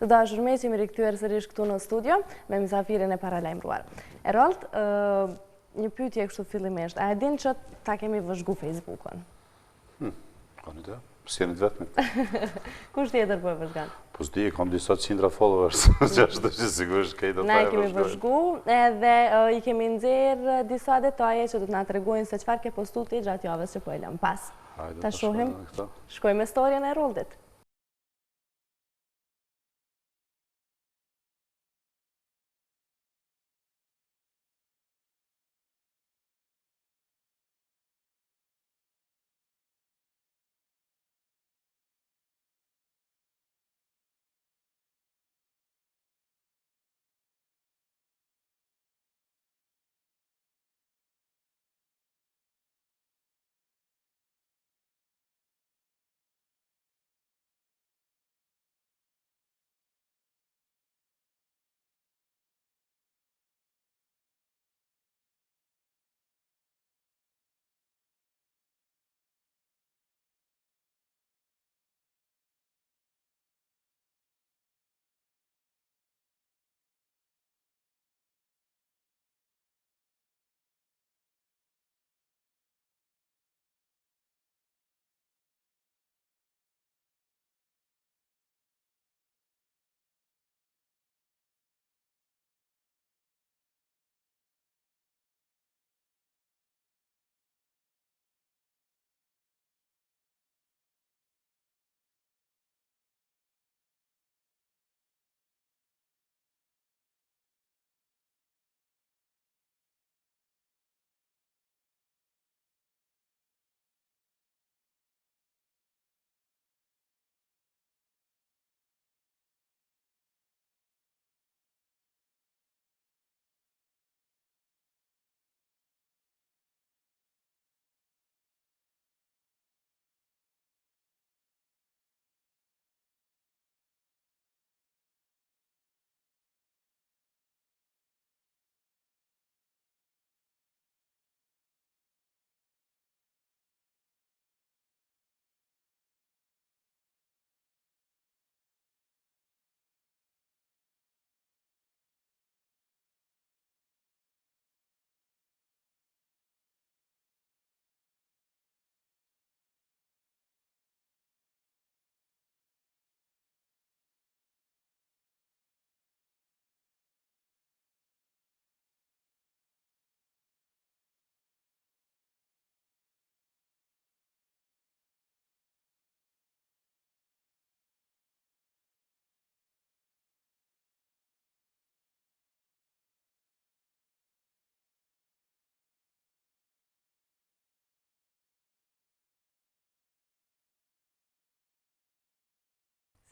Të dashur miq, jemi rikthyer sërish këtu në studio me mysafirin e paralajmëruar. Erold, një pyetje kështu fillimisht. A e din që ta kemi vëzhgu Facebookun? Ka një ide? S'jeni të vetmi. Kush tjetër po e vëzhgan? Po s'di, kam disa qindra followers, që është që sigurisht kejtë të Na e kemi vëzhgu edhe i kemi nxjerrë disa detaje që do të na tregojnë se çfarë ke postu ti gjatë javës që po e lëm pas. Ta shohim. Shkojmë me storjen e Eroldit.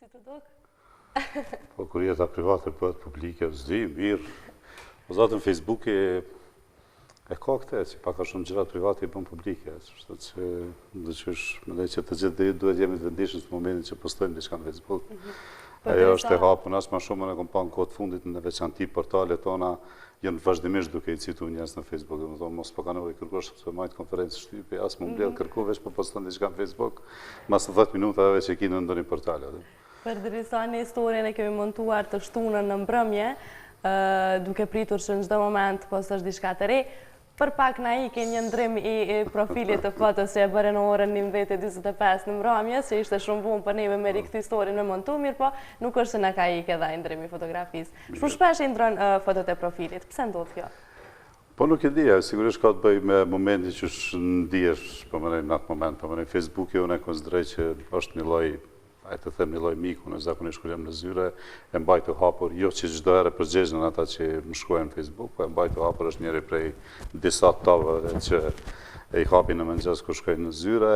Si të dok? Po kur jeta private bëhet publike, s'di, mirë. Po zatën Facebook e ka këte, që pak a shumë gjërat private i bën publike. Shtë që mendoj që të gjithë duhet jemi të vendishëm në momentin që postojmë diçka në Facebook. Ajo është e hapur, as më shumë në kompani kohë të fundit në veçanti portalet tona janë vazhdimisht duke i citu njerëz në Facebook. Domethënë mos po ka nevojë kërkosh të marrë konferencë shtypje, as më mbledh kërko veç po poston diçka në Facebook, mas 10 minuta veç e kinë në ndonjë portal atë. Përderisa në historien e kemi montuar të shtunën në mbrëmje, duke pritur që në çdo moment postosh diçka të re, për pak na i një ndrim i profilit të fotos që e bëre në orën 19:45 në mbrëmje, që ishte shumë vonë për neve me rikthyer historin me montu, mirë po nuk është se na ka ikë edhe ai ndrim i fotografisë. Shpesh i ndron fotot e profilit. Pse ndodh kjo? Po nuk e di, sigurisht ka të bëj me momentin që ndihesh, po më në atë moment, po më në Facebook unë e konsideroj që është një lloj, a të them një lloj miku, në zakonisht kur jam në zyre, e mbaj të hapur, jo që çdo herë përgjigjen në ata që më shkruajnë në Facebook, po e mbaj të hapur është njëri prej disa tavave që e i hapin në mëngjes kur shkojnë në zyre,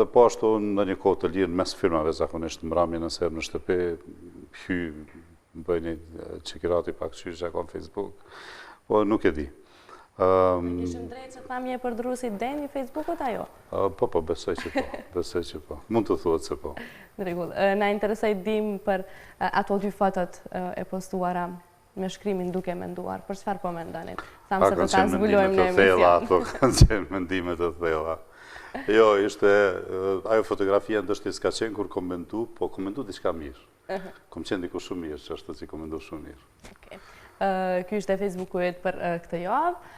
dhe po ashtu në një kohë të lirë mes firmave zakonisht mbrëmje nëse jam në shtëpi, hy bëj një çekirati pak çysh ka në Facebook, po nuk e di. Kishim drejt që thamë e përdrusit deni Facebookut ajo? Po, besoj që po. Mund të thuhet se po. Në rregull. Na interesoj dim për ato dy fotot e postuara me shkrimin duke menduar. Për çfarë po mendoni? Thamë se do ta zbulojmë në emision. Ato kanë qenë mendime të thella. Jo, ishte ajo fotografia ndoshta s'ka qenë kur komentu, po komentu diçka mirë. Kom qenë diku shumë mirë, që është të që kom ndu shumë mirë. Ky ishte Facebooku-et për këtë javë.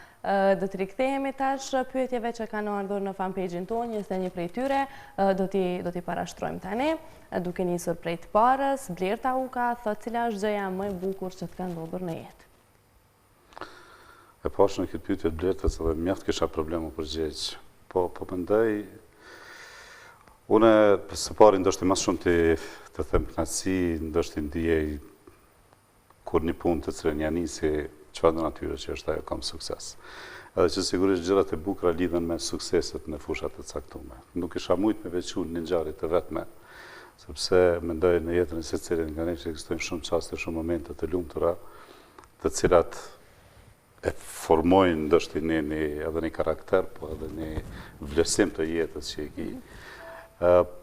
Do të rikthehemi tash pyetjeve që kanë ardhur në fanpage-in tonë, njëse një prej tyre do t'i parashtrojmë tani, duke nisur prej të parës. Blerta Uka thot cila është gjëja më e bukur që të ka ndodhur në jetë. E pash në këtë pyetje Blertës edhe mjaft kisha probleme për përgjigj. Po mendoj unë së pari ndoshta më shumë të them kënaqësi, ndoshta ndjej kur një punë të cilën ja nisi çfarë do natyre që është ajo kam sukses. Edhe që sigurisht gjërat e bukura lidhen me sukseset në fushat e caktuara. Nuk isha mujt me veçu një ngjarje të vetme, sepse mendoj në jetën e secilit nga ne ekzistojnë shumë çaste, shumë momente të lumtura, të cilat e formojnë ndoshta edhe një karakter, po edhe një vlerësim të jetës që e ki.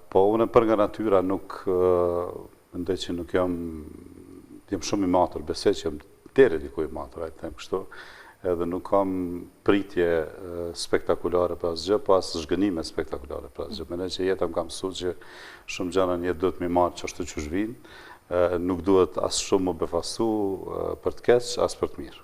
Po unë për nga natyra nuk mendoj që nuk jam shumë i matur, besoj që jam deri diku i matur, ai them kështu, edhe nuk kam pritje spektakulare për asgjë, po as zhgënime spektakulare për asgjë. Mendoj që jeta më ka mësuar që shumë gjëra në jetë duhet më marr çashtu që zhvin, nuk duhet as shumë më befasu për të keq, as për të mirë.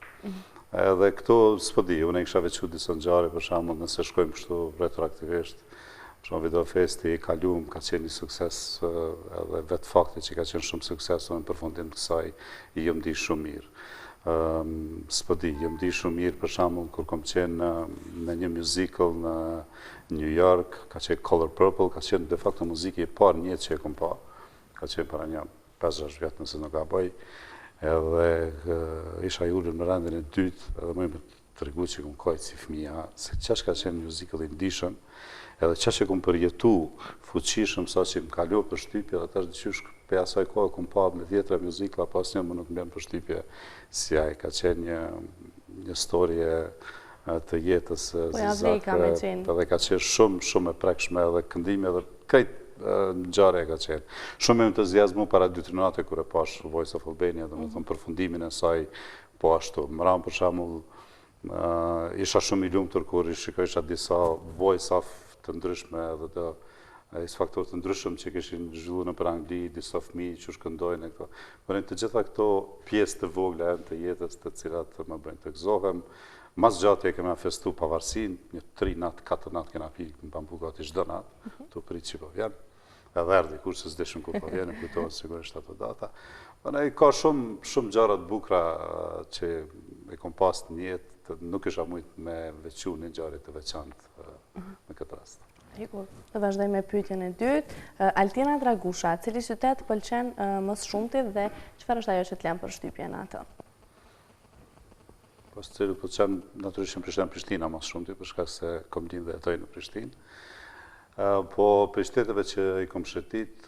Edhe këto s'po di, unë kisha veçu disa ngjarje, për shembull, nëse shkojmë kështu retroaktivisht, për shembull Videofesti i kaluam ka qenë një sukses, edhe vetë fakti që ka qenë shumë sukses, në përfundim të kësaj i jam ndi shumë mirë. S'po di, jam ndi shumë mirë për shembull kur kam qenë në një musical në New York, ka qenë Color Purple, ka qenë de facto muzikë e parë një që e kam pa, ka qenë para një 5-6 vjet nëse nuk gaboj, edhe isha i ulur në rendin e dytë, edhe më tregu që kom kajtë si fëmija, se qash ka qenë musical i ndishëm, edhe qash e kom përjetu fuqishëm sa që më kalu për shtypje, dhe tash dyqysh për asaj kohë kom pa me 10 muzikla, pas një më nuk më bjen për shtypje si aj, ka qenë një storje të jetës zizake, edhe ka qenë shumë e prekshme, edhe këndime, edhe krejt ngjarje ka qenë. Shumë entuziazmu para 2-3 nate kur e pash Voice of Albania, dhe më thëmë përfundimin e saj, po ashtu. Më ramë për shembull, isha shumë i lumtur kur i shikojsha disa voice-off të ndryshme edhe të X-faktor të ndryshëm që kishin zhvilluar nëpër Angli, disa fëmijë që shkëndojnë këto. Por të gjitha këto pjesë të vogla të jetës të cilat më bëjnë të gëzohem. Mas gjatë e kemi festu pavarësinë, një 3 natë, 4 natë kena pikë në Bambu gati çdo natë, të prit që po vjen. Edhe erdhi kur se s'deshëm kur po vjen, kujtohen sigurisht ato data. Ka shumë gjëra të bukura që e kom pas në jetë, nuk isha mujt me veçu një ngjarje të veçantë në këtë rast. Të vazhdoj me pyetjen e dytë. Altina Dragusha, cili qytet pëlqen më së shumti dhe çfarë është ajo që të lën për shtypjen atë? Po së cilë pëlqen natyrisht Prishtina më së shumti, për shkak se kom lindë dhe jetoj në Prishtinë. Po për shteteve që i kom shëtit,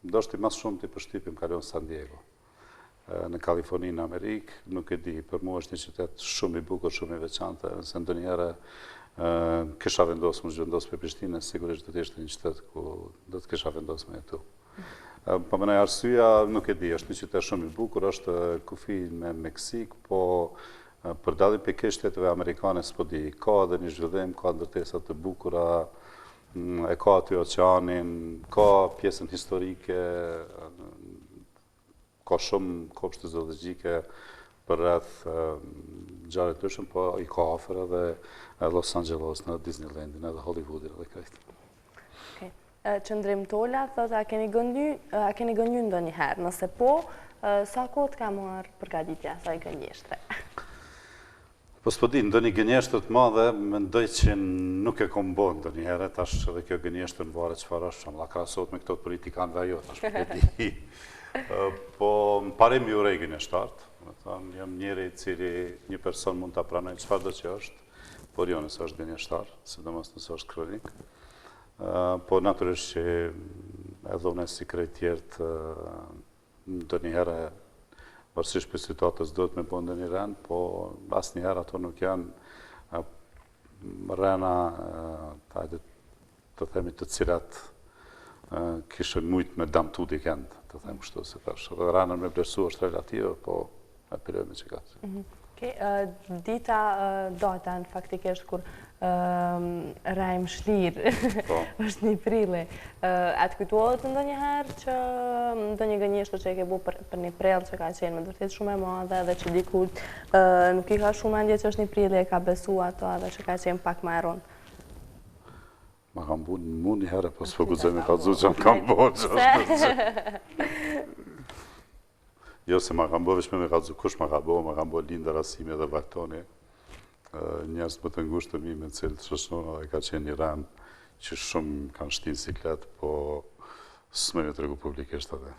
ndoshta më së shumti për shtypjen kalon San Diego. Në Kaliforni, në Amerikë, nuk e di, për mua është një qytet shumë i bukur, shumë i veçantë, nëse ndonjëherë kisha vendosur më zhvendos për Prishtinën, sigurisht do të ishte një qytet ku do të kisha vendosur me jetu. Po më në arsyeja, nuk e di, është një qytet shumë i bukur, është kufi me Meksik, po për dallim pikë shteteve amerikane s'po di, ka edhe një zhvillim, ka ndërtesa të bukura, e ka aty oqeanin, ka pjesën historike, ka shumë kopshte zoologjike për rreth ngjarje të ndryshme, po i ka afër edhe Los Angeles, në Disneylandin, edhe Hollywoodin, edhe krejt. Qëndrim Tola, thot, a keni gënjur ndonjëherë? Nëse po, sa kohë të ka marrë përgatitja asaj gënjeshtre? Po s'po di, ndonjë gënjeshtër të madhe, mendoj që nuk e kom bën ndonjëherë, tash edhe kjo gënjeshtër në varet çfarë është, la krahasohet me këto politikanëve ajo, tash po e di. Po më parim ju urej gënjeshtartë, jam njëri i cili një person mund ta pranojë çfarëdo që është, por jo nëse është gënjeshtar, sidomos nëse është kronik. Po natyrisht që edhe unë si krejt tjertë ndonjëherë varësisht për situatës do të me bëndë një rend, po asnjëherë ato nuk janë rena të themi të cilat kishën mujt me damtu dikend, të themi kështu se tash. Dhe renën me vlerësu është relative, po e përjojme që ka. Dita datën faktikisht kur Rajm Shlirë është 1 prilli. A të kujtohet ndonjëherë që ndonjë gënjeshtër që e ke bu për 1 prill që ka qenë me vërtet shumë e madhe dhe që dikujt nuk i ka shumë mendje që është 1 prilli e ka besu ato edhe që ka qenë pak më e rëndë? Ma kam bu një herë, po s'po guxoj me kallëzu që më kam bu që është. Jo se ma kam bu, veç me kallëzu kush ma kam bu Linda Rasimi dhe Vaktoni. Njerëz më të ngushtë të mi me cilë të shëshnona dhe ka qenë një rand që shumë kanë shtinë siklet, po s'me me të regu publikisht atë.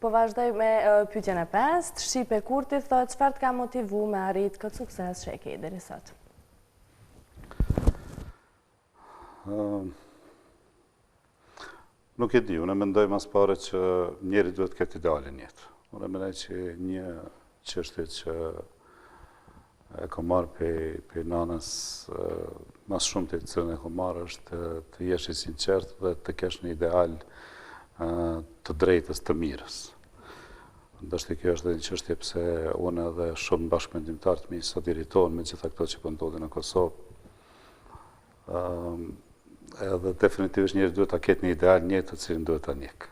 Po vazhdoj me pyetjen e 5. Shqipe Kurti thot, çfarë të ka motivu me arrit këtë sukses që e ke deri sot? Nuk e di, unë mendoj mas pare që njeri duhet këtë idealin jetë. Unë mendoj që një çështje që e kom marrë pe nanës mas shumë të cilën e kom marrë është të jesh i sinqert dhe të kesh një ideal të drejtës të mirës. Ndoshta kjo është edhe një çështje pse unë edhe shumë bashkëmendimtarë të mi sot irritohen me gjitha këto që po ndodhin në Kosovë. Edhe definitivisht njeri duhet ta ketë një ideal një të cilin duhet ta njeh.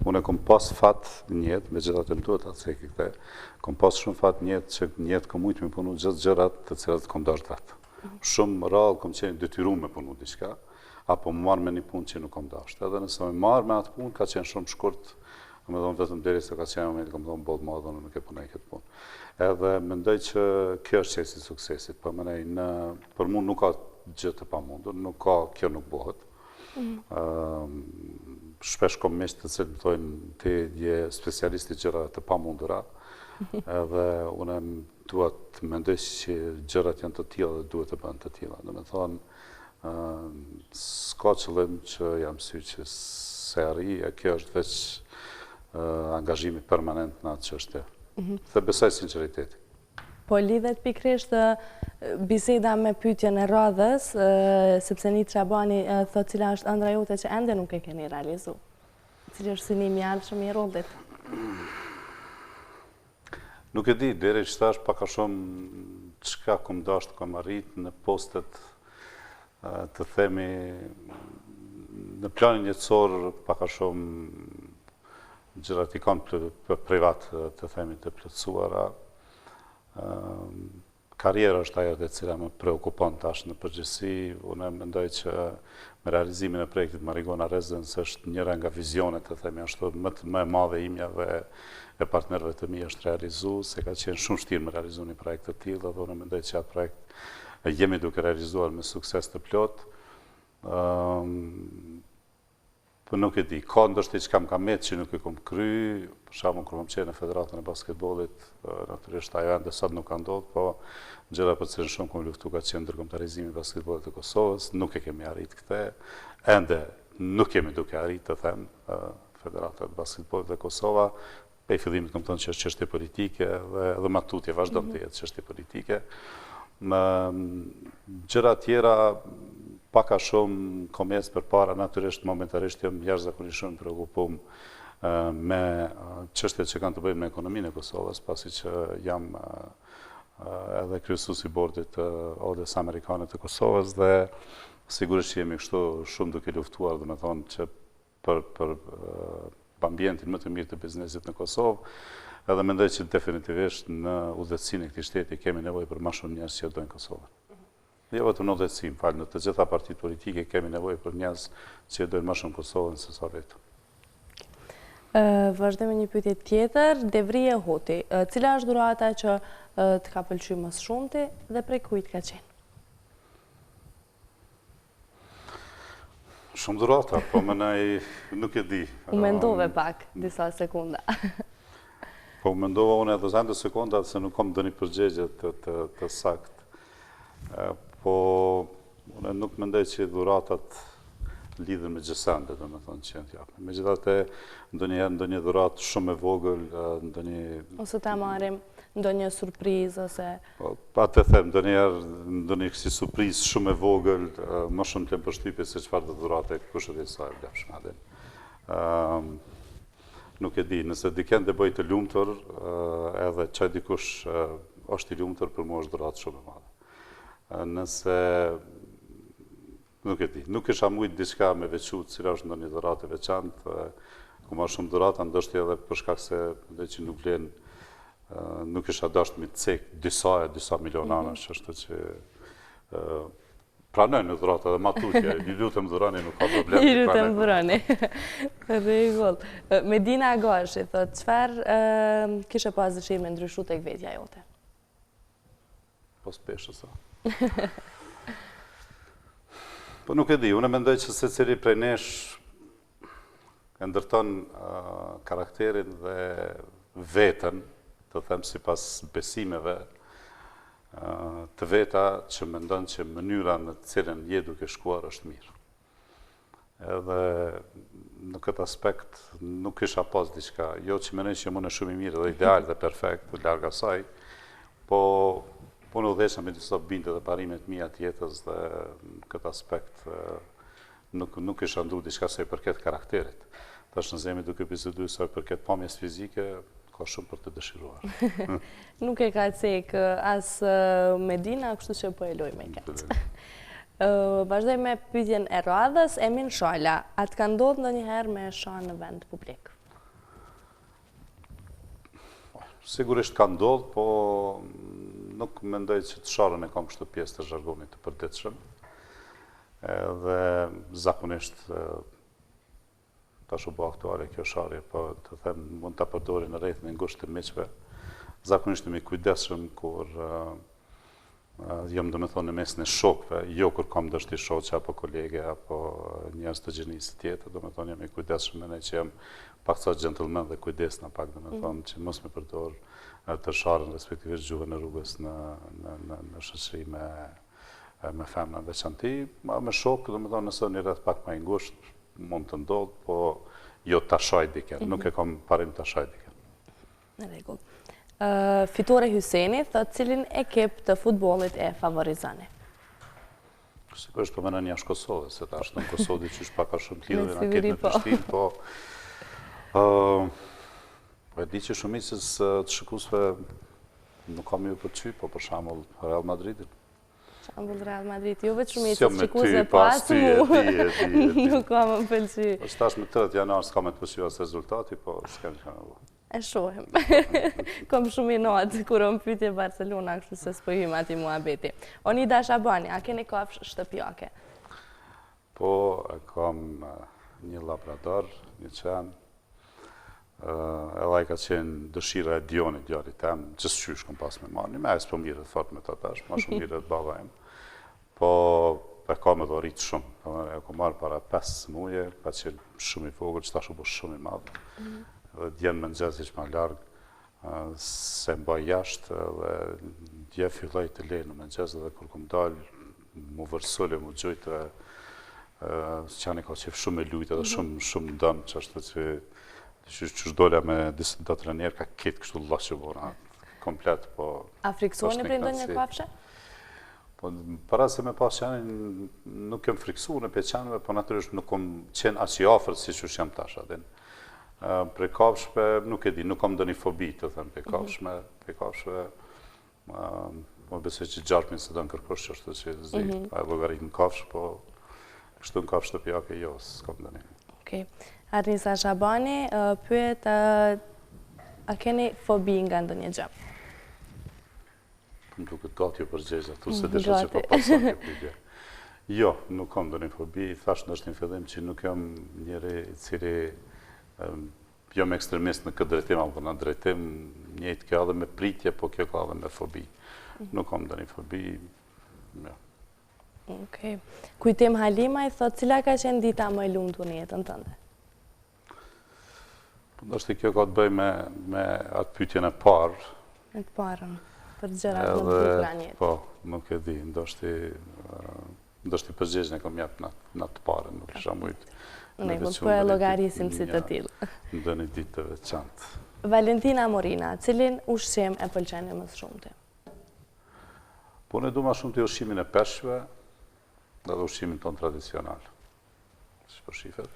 Unë kom pas fat njët, me gjithat e më duhet atë seki këte, kom pas shumë fat njët që njët kom ujtë me punu gjithë gjërat të cilat kom dasht vetë. Shumë rrallë kom qenë detyru me punu diçka, apo më marrë me një punë që nuk kom dasht. Edhe nëse me marrë me atë punë, ka qenë shumë shkurt, me dhonë vetëm deri se ka qenë moment, kom dhonë bodë madhë, unë nuk e punaj këtë punë. Edhe mendoj që kjo është qesi suksesit, për mënej, për mu nuk ka gjë të pamundur, nuk ka, kjo nuk bëhet. Shpesh kom miq të cilët më thojnë ti je specialist i gjërave të pamundura, edhe unë duhet të mendoj që gjërat janë të tilla dhe duhet të bëhen të tilla. Domethënë, s'ka qëllim që jam sy që se arri, e kjo është veç angazhimi permanent në atë çështje. Dhe besoj sinqeriteti. Po lidhet pikrisht biseda me pyetjen e radhës, sepse Nit Shabani thot cila është ëndra jote që ende nuk e keni realizu. Cili është synimi i ardhshëm i rollit? Nuk e di, deri që thash paka shumë çka kom dashur të kom arrit në postet të themi në planin jetësor paka shumë gjërat i kanë privat të themi të plotësuara. Karriera është ajo e cila më preokupon tash në përgjithësi. Unë mendoj që me realizimin e projektit Marigona Residence është njëra nga vizionet të themi ashtu më e madhe imja dhe e partnerëve të mi është realizu, se ka qenë shumë vështirë me realizu një projekt të tillë, dhe unë mendoj që atë projekt jemi duke realizuar me sukses të plot. Po nuk e di, ka ndoshta që kam kamet që nuk e kom kry, për shembull kur kom qenë në Federatën e Basketbollit, natyrisht ajo ende sot nuk ka ndodhur, po gjëra për cilën shumë kom luftu ka qenë ndërkombëtarizimi i basketbollit të Kosovës, nuk e kemi arrit këtë, ende nuk kemi duke arrit të them Federata e Basketbollit të Kosova, pe fillimit kam thënë që është çështje politike dhe matutje vazhdon të jetë çështje politike. Gjëra tjera paka shumë komerc përpara, natyrisht momentarisht jam jashtëzakonisht shumë preokupuar me çështjet që kanë të bëjnë me ekonominë e Kosovës, pasi që jam edhe kryesuesi i bordit të Odës Amerikane të Kosovës dhe sigurisht që jemi kështu shumë duke luftuar, domethënë që për ambientin më të mirë të biznesit në Kosovë, edhe mendoj që definitivisht në udhëtësinë e këtij shteti kemi nevojë për më shumë njerëz që dojnë Kosovën. Jo vetëm në udhëtësi, në të gjitha partitë politike kemi nevojë për njerëz që dojnë më shumë Kosovën se sa vetë. Vazhdojmë me një pyetje tjetër, Devrie Hoti. Cila është dhurata që të ka pëlqyer më shumti dhe prej kujt ka qenë? Shumë dhurata, po nuk e di. U mendove pak disa sekunda. Po u mendova unë edhe zëndë sekonda se nuk kam ndonjë përgjigje të saktë. Po unë nuk mendoj që dhuratat lidhen me gjësande, domethënë që janë t'japën. Megjithatë, ndonjë dhuratë shumë e vogël, ose ta marrim ndonjë surprizë ose pa të them, ndonjë si surprizë shumë e vogël, më shumë të përshtypje se çfarë do dhurate kush e di sa e vlefshme atë. nuk e di, nëse diken të bëj të lumëtur, edhe që dikush është i lumëtur, për mua është dhuratë shumë e madhe. Nëse, nuk e di, nuk isha mujtë diçka me veçu, cila është ndonjë dhuratë e veçantë, ku ma shumë dhurata, ndoshti edhe për shkak se dhe që nuk vlen, nuk isha dasht me cek disa milionanash, është që pranoj në dhurata dhe matutje, i lutëm dhurani, nuk ka problem. I lutëm dhurani. Rregull. Medina Agashi, thot, çfarë kishe pas dëshirë me ndryshu tek vetja jote? Pas peshës, a. Po nuk e di, unë mendoj që secili prej nesh e ndërton karakterin dhe veten, të them sipas besimeve, të veta që mendon që mënyra në cilën je duke shkuar është mirë. Edhe në këtë aspekt nuk isha pas diçka, jo që mendoj që mund e shumë i mirë dhe ideal dhe perfekt, larg asaj, po në udheshëm me disa bindje dhe parimet mia të jetës dhe në këtë aspekt nuk isha ndu diçka se i përket karakterit. Tash nëse jemi duke biseduar sa i përket pamjes fizike, ka shumë për të dëshiruar. Nuk e ka cek as Medina, kështu që po e loj me këtë. Vazhdoj me pyetjen e radhës, Emin Shala, a të ka ndodhur ndonjëherë me shan në vend publik? Sigurisht ka ndodhur, po nuk mendoj që të sharën e kam kështu pjesë të zhargonit të përditshëm. Edhe zakonisht tash u bë aktuale kjo sharje, po të them mund ta përdori në rrethin e ngushtë të miqve. Zakonisht jemi kujdesshëm kur jam domethënë në mesin e shokëve, jo kur kam dashti shoqe apo kolege apo njerëz të gjenisë tjetër, domethënë jam i kujdesshëm ne që jam pak sa gentleman dhe kujdesna pak domethënë që mos më përdor të sharën respektivisht gjuhën e rrugës në shoqëri me femra veçanti, me shokë domethënë nëse një rreth pak më i ngushtë mund të ndodhë, po jo të shaj diken, nuk e kam parim të shaj diken. Në rregull. Fitore Hyseni, thot cilin ekip të futbollit e favorizani? Sigurisht po mendon jashtë Kosovës, se tash në Kosovë që është pak a shumë të lidhur në anketën e Prishtinë, po e di që shumicës të shikuesve nuk kam ju pëlqy, po për shembull Real Madridit. Shambull Real Madrid, jo vetë shumicës shikuesve pas nuk kam më pëlqy. Po tash me 30 janar s'ka me të pëlqy as rezultati, po s'kem që në E shohim. Kom shumë i natë kur më pyetje Barcelona, kështu se s'po hym ati muhabeti. Onida Shabani, a keni kafshë shtëpiake? Po, e kam një labrador, një qen, edhe ai ka qenë dëshira e Dionit, djalit tem, që s'qysh kom pas me marrë, me s'po mirët fort me ta tash, ma shumë mirët baba im. Po, e kam edhe rritë shumë, e kom marrë para 5 muje, ka qenë shumë i vogël, që tash u bë shumë i madhë. Dhe djenë më nxez iq ma largë, se mbaj jashtë, dhe dje filloj të lejnë më nxez, dhe kur kom dalë, mu vërsullë, mu gjujtë, qani ka qef shumë e lujtë, edhe shumë dëmë, që ashtë që shdolla me disë do të rënjerë, ka kitë kështu lasë bona, komplet, po... A friksoni për ndonjë kafshë? Po, para se me pas qenin, nuk kem friksu në peqenve, po natyrisht nuk kom qenë aq i afërt si që shem tash adin. Pre kafshëve, nuk e di, nuk kom do një fobi të them pre kafshëve, më besoj që gjarpin se do në kërkosh që është që zi, a e logarit në kafshë, po kështu në kafshë të pjake, jo, s'kom do një. Okej. Arnisa Shabani, pyet, a keni fobi nga ndonjë gjë? Më duket gati për gjezë, tu se desha që po pasan kjo pyetje. Jo, nuk kam do një fobi, thash në është një fillim që nuk jam njëri cili jam ekstremist në këtë drejtim, apo në drejtim njëjtë kjo edhe me pritje, po kjo ka edhe me fobi. Nuk kam do një fobi, jo. Okej. Kujtim Halima i thot, cila ka qenë dita më e lumtur në jetën tënde? Ndoshta kjo ka të bëjë me atë pyetjen e parë. Me të parën, për gjërat më të bukura në jetë. Po, nuk e di, ndoshta përgjigjen e kam jap në të parën, nuk kisha mujt. Ne po e llogarisim si të tillë. Ndonjë ditë të veçantë. Valentina Morina, cilin ushqim e pëlqen më së shumti? Po ne du ma shumë të ushqimin e peshqve dhe ushqimin ton tradicional. Si po shifet.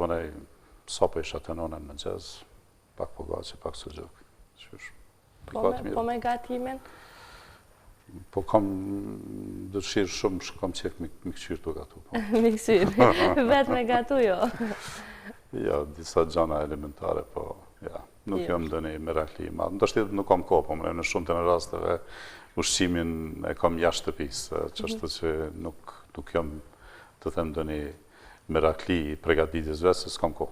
mënej, sa po isha të nonën në gjez, pak po gaci, pak së gjok. Po me gatimin? Po kam dëshirë shumë, kam qek me këqyrë të gatu. Me këqyrë, vetë me gatu jo? Ja, disa gjana elementare, po, ja, nuk jam ndë një merakli. Ndështë nuk kam ko, po në shumë të në rasteve, ushqimin e kam jashtë shtëpisë, që është që nuk jam të them ndë një merakli pregatitjes vetë, se s'kam ko.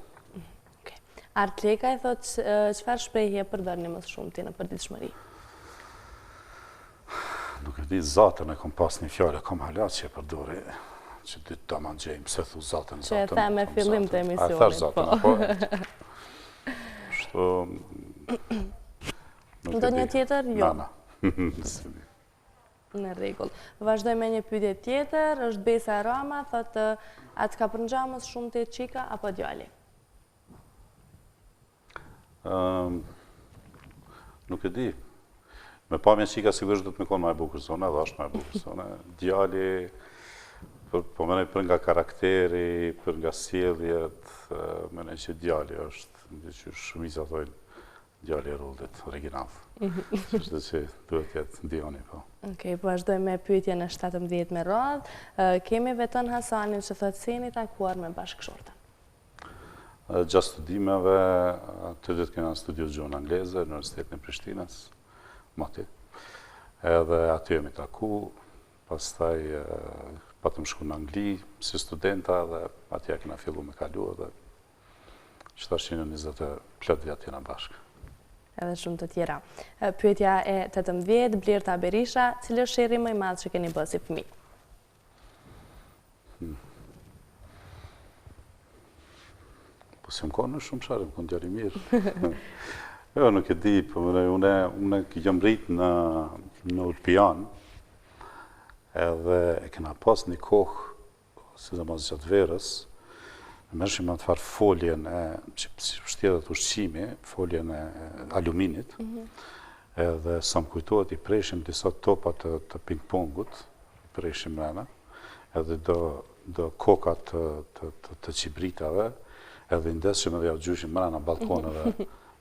Art Leka i thot, qëfar shprejhje përdor një mësë shumë ti në përditshmëri? Nuk e di, zatën e kom pas një fjallë, kom halat që e përdori, që dy të man gjejmë, se thu zatën. Që e the me fillim të emisionit, po. A thash zatën, apo? Shto... Ndo një tjetër, jo? Nana. Në regull. Vazhdoj me një pyetje tjetër, është Besa Rama, thotë, atë ka përngjamës shumë të qika, apo djali? Nuk e di. Me pamje qika sigurisht dhëtë me konë ma e bukër zona, dhe është ma e bukër zona. Djali, po menej për nga karakteri, për nga sjelljet, menej që djali është, në që shumica thojnë, djali e rullit, original. Qështë që duhet jetë Dioni, po. Okej, po vazhdoj me pyetje në 17 me radhë. Kemi Veton Hasanin që thotë se jeni takuar me bashkëshortën. Gjatë studimeve, të ditë kena studiu gjuhën angleze në Universitetin e Prishtinës, Mati. Edhe aty jemi taku, pastaj patëm shku në Angli si studenta dhe atje kena fillu me kalu edhe qëta 20 plot vjetë jena bashkë. Edhe shumë të tjera. Pyetja e 18, Blerta Berisha, cilë është sheri më i madh që keni bërë si fëmijë? Po si më konë në shumë share, më konë djali mirë. Jo, nuk e di, po unë jam rrit në Urpian, edhe e kena pas një kohë, si dhe mas gjatë verës, e mërshim atë farë foljen e, që shtjetet ushqimi, foljen e aluminit, edhe sa më kujtohet i preshim disa topat të ping-pongut, i preshim rena, edhe do kokat të qibritave, edhe ndeshim edhe ja gjyshim mrena balkoneve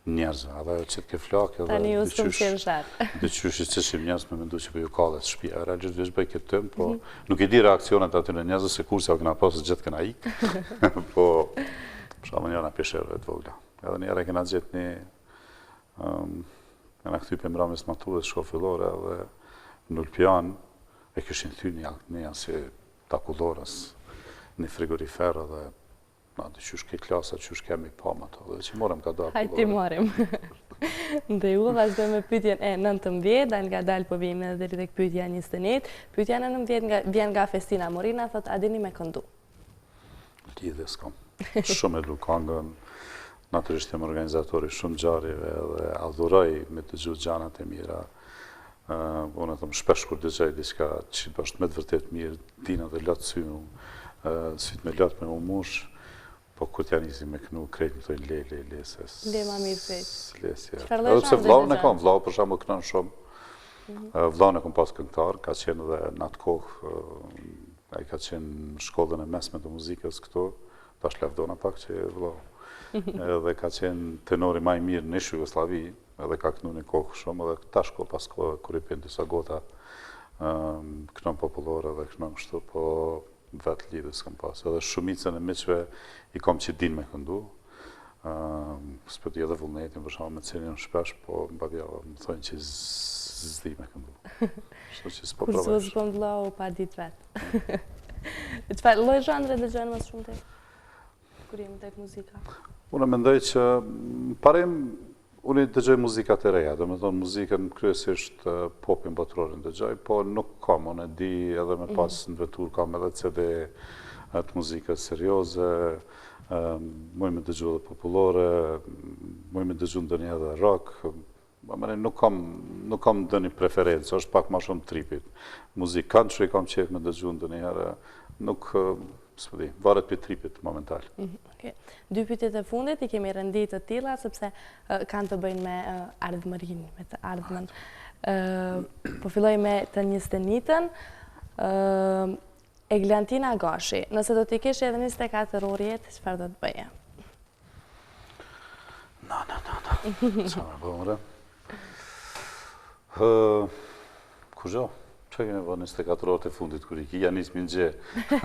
njerëzve, edhe që të ke flake, tani ju s'këm qenë sharë. Dhe qyshit që shim njerëz me mendu që për ju kallet shpia. Realisht vesh bëj këtë tëmë, po nuk e di reakcionet aty në njerëzve, se kurse o këna pasë gjithë këna ikë, po shamë njëra pjesherve të vogla. Edhe njerë e këna gjithë një, këna këty për mramës maturës shkofilore, edhe në Ulpian e këshin thy një asë takullorës, një frigorifer, edhe në qysh ke klasa, qysh kemi pama të, dhe që morëm ka dalë. Hajti morim. Dhe ju vazhdoj me pyetjen e 19, dal nga dalë po vijmë edhe deri tek pyetja 21. Pyetja e 19 vjen nga Festina Morina, thot a dini me këndu? Lidhe s'kam. Shumë e lu këngën, natyrisht jam organizatori shumë gjarive dhe adhuroj me të gjuhë gjanat e mira. Unë thëmë shpesh kur dëgjoj diçka që është me të vërtet mirë, dina dhe latë synu, sytë me latë me umush, po kur t'ja nisi me kënu, krejt më tojnë le, ses... Le ma mirë fejt. Lesja. Edhe pse vllaun e kam, vlau për shembull kënon shumë. Vllaun e kam pas këngëtar, ka qenë edhe në atë kohë, ai ka qenë në shkollën e mesme të muzikës këtu, tash lavdona pak që e vlau. Edhe ka qenë tenori më i mirë në Jugosllavi, edhe ka kënu një kohë shumë, edhe tash ko pas kohë kur i pen disa gota kënon popullore dhe kënon kështu, po vetë lidhës kam pas. Edhe shumicën e miqve i kam që din me këndu. S'pët i edhe vullnetin, për shumë me cilin shpesh, po më badjava më thojnë që zdi me këndu. Kur s'u zbëm vlau, pa dit vetë. Qëfar lloj zhandre dëgjojnë më shumë të? Kur jemi tek muzika? Unë mendoj që parim unë dëgjoj muzikat e reja, dhe me thonë muzikën kryesisht popin botëror dëgjoj, po nuk kam, unë e di edhe me pas në vetur, kam edhe CD të muzikët serioze, muj me dëgju edhe popullore, muj me dëgju ndë një edhe rock, nuk kam ndë një preferencë, është pak ma shumë tripit. Muzikë country kam qef me dëgju ndë një edhe, nuk... varet për tripit momental. Dy pyetjet e fundit i kemi rëndit të tilla, sepse kanë të bëjnë me ardhmërinë, me të ardhmen. Po filloj me të 21-ën. Eglantina Gashi, nëse do t'i kesh edhe 24 orë jetë, çfarë do të bëje? Qa me bëmëre? Kërgjo? Që kemi bërë 24 orët e fundit, kër i kija nisë mi në gje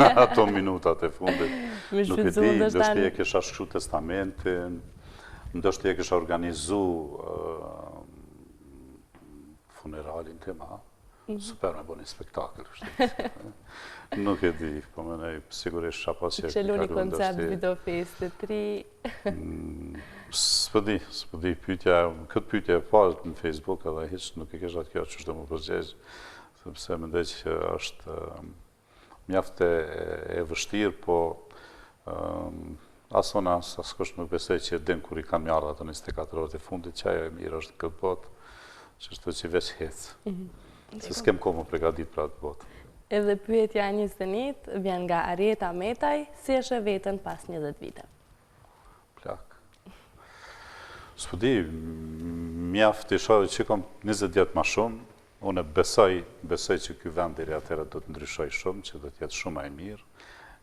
ato minutat e fundit. Nuk e di, ndështë e kësha shkru testamentin, ndështë e kësha organizu funeralin të ma. Super me bërë një spektakl. Nuk e di, po me nej, sigurisht qa pas që e Qëllu një koncept videofest të tri. Së di, këtë pytja e parë në Facebook edhe hiç nuk e kësha kjo që shtë më përgjegjë. Sepse mendoj që është mjaft e vështirë, po askush nuk besoj që din kur i kanë mjarë ato 24 orët e fundit, që ajo e mirë është në këtë botë, që është të që veç hecë. Se s'kem kohë më pregadit për atë botë. Edhe pyetja 21 vjen nga Arieta Metaj, si është vetën pas 20 vite? Plak. S'po di, mjaft i shohë që kom 20 vjetë ma shumë. Unë besoj që ky vend deri atëherë do të ndryshoj shumë, që do të jetë shumë më i mirë,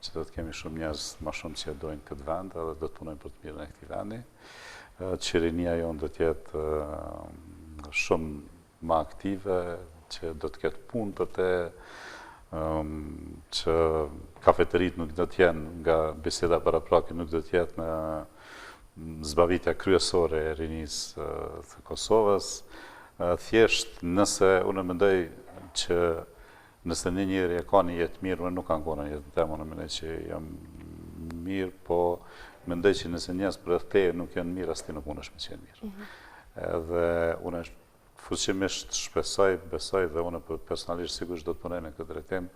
që do të kemi shumë njerëz më shumë që dojnë këtë vend edhe do të punojnë për të mirën e këtij vendi. Që rinia jonë do të jetë shumë më aktive, që do të ketë punë për te, që kafeterit nuk do të jenë nga biseda paraprake, nuk do të jetë në zbavitja kryesore e rinisë të Kosovës. Thjesht nëse unë mendoj që nëse një njëri e ka një jetë mirë, unë nuk kanë kona jetë në temë, unë mendoj që jam mirë, po mendoj që nëse njësë për e teje nuk janë mirë, as ti nuk unë është me qenë mirë. Edhe unë fuqimisht shpesoj, besoj dhe unë personalisht sigurisht do të punoj në këtë drejtim,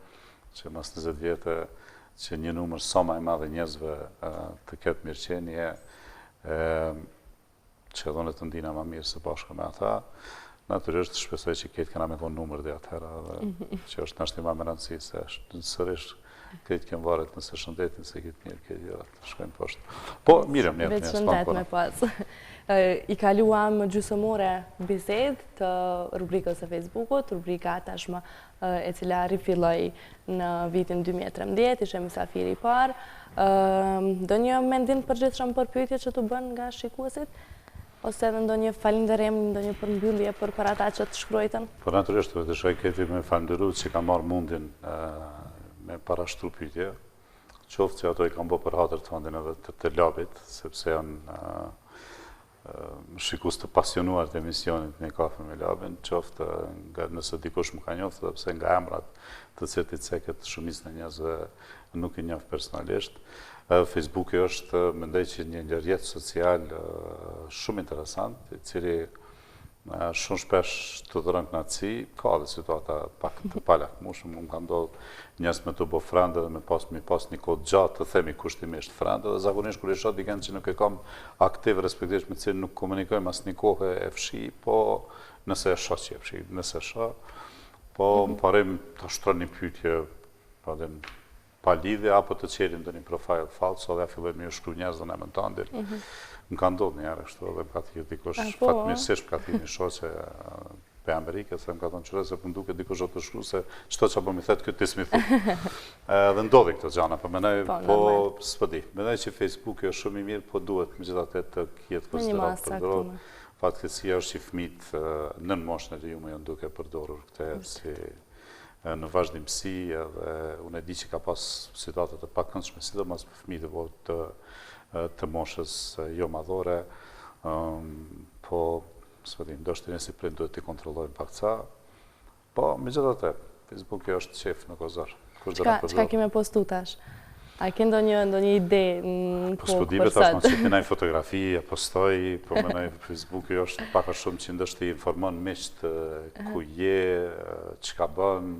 që mas 20 vjetë që një numër sa më i madhe njerëzve të ketë mirëqenie, që edhe unë të ndina më mirë së bashkë me ata. Natyrisht shpresoj që këtë kena me konë numër dhe atëhera, që është nështë ima me rëndësi, se është sërish këtë kemë varet nëse shëndetin, se këtë mirë këtë gjërat shkojnë poshtë. Po, mirëm një veç shëndet me pas. I kaluam gjysëmore bised të rubrikës e Facebookut, rubrika tashmë e cila rifilloj në vitin 2013, ishe mysafiri i parë. Do një mendin përgjithshëm për pyetje që të bën nga shikuesit? Ose edhe ndonjë falenderem, ndonjë përmbyllje për ata që të shkruajtën? Po natyrisht të shkoj këti me falenderu që ka marrë mundin me parashtru pyetje, qoftë që ato i kam bo për hatër të fondin edhe të labit, sepse janë shikus të pasionuar të emisionit në kafe me labin, qoftë nëse dikush më ka njoftë, dhe pse nga emrat të cilit seket shumicën e njerëzve nuk i njoh personalisht. Facebooki është, mendoj që një ndërjet social shumë interesant, i cili shumë shpesh të dhërën knatësi, ka dhe situata pak të palakmushëm, më ka ndodhë njerëz me të bo frende dhe me pas një kohë gjatë të themi kushtimisht frende, dhe zakonisht kur i shoh dikën që nuk e kam aktiv respektivisht me cilin nuk komunikojmë as një kohë e fshi, po nëse e shoh që e fshi, nëse e shoh, po më parim të shtron një pyetje, pa lidhje, apo të qelim dhe një profil falso dhe fillojmë një shkru njerëz dhe në mëntandir. Më ka ndodhë njerë kështu dhe më ka thirë dikush, fatmirësisht më ka thirë një shoqe pe Amerike, se më ka thonë qëre se për nduke dikush o të shkru, se qëto që po mi thetë këtë tisë mi thunë. Dhe ndodhi këtë gjana, po menaj, po s'pëdi. Menaj që Facebook është shumë i mirë, po duhet me gjithate të kjetë konsiderat përdorur. Fatkeqësia është që fëmijët nën moshën e leju më janë duke përdorur këtë si në vazhdimësi, edhe unë e di që ka pas situatet e pakëndshme, sidomos për fëmijët të moshës jo madhore, po, s'pëdim, ndoshta ne si prind duhet të kontrollojmë pak ca, po, megjithatë, Facebooki është qef në kozar. Çka keme postu tash? A ke ndonjë ide në kokë për sot? Po s'podive tash në që t'inaj fotografi, e postoj, po menaj Facebooki është paka shumë që ndështë i informon misht ku je, çka bën,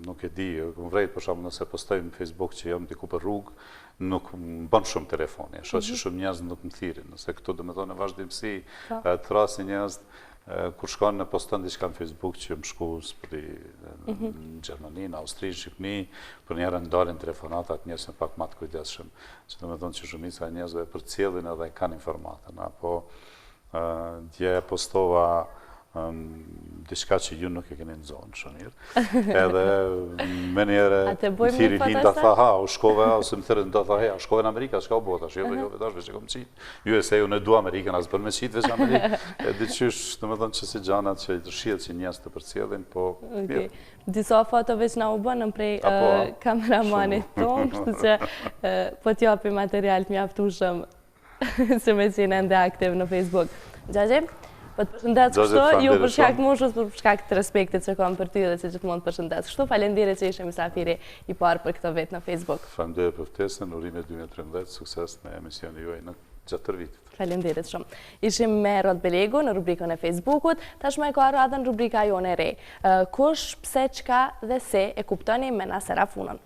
nuk e di, më vrejt për shumë nëse postoj në Facebook që jam diku për rrugë, nuk më bën shumë telefoni, shoh që shumë njerëz nuk më thirin, nëse këtu dhe me thonë e vazhdimësi, të rasi njerëz, kur shkon në poston diçka në Facebook që më shku në Gjermani, në Austri, Shqipni, për njerën ndalin telefonatat, njerës në pak matë kujdesshëm, që dhe me thonë që shumica njerëzve për cilin edhe kanë informatën. Apo dje postova diçka që ju nuk e keni nëzonë shonirë. Edhe me njëre Atë më bojmë thiri një linda fotostat? tha, ha, u shkove, ose më thërën do tha, u shkove në Amerika, s'ka u bota, jo, veç veç e kom qitë. USA, unë e du Amerikën, asë për me qitë veç Amerikë. E diqysh, të më thënë që si gjanat që i shihet që njës të përcjellin, po mirë. Disa foto veç na u bënën prej kameramanit tonë, kështu që po t'japi material të mjaftueshëm se me qenë ende aktiv në Facebook. Gjagje, po të përshëndet kështu, ju për shkak të moshës, për shkak të respektit që kam për ty dhe që gjithmonë të përshëndet kështu. Faleminderit që ishe mysafiri i parë për këtë vit në Facebook. Faleminderit për ftesën, urime 2013, sukses në emisioni juaj në gjatë tërë vitit. Faleminderit shumë. Ishim me Rod Belegu në rubrikën e Facebookut, tashmë e ka radhën rubrika jone e re. Kush, pse, çka dhe se e kuptoni me Nasera Funën.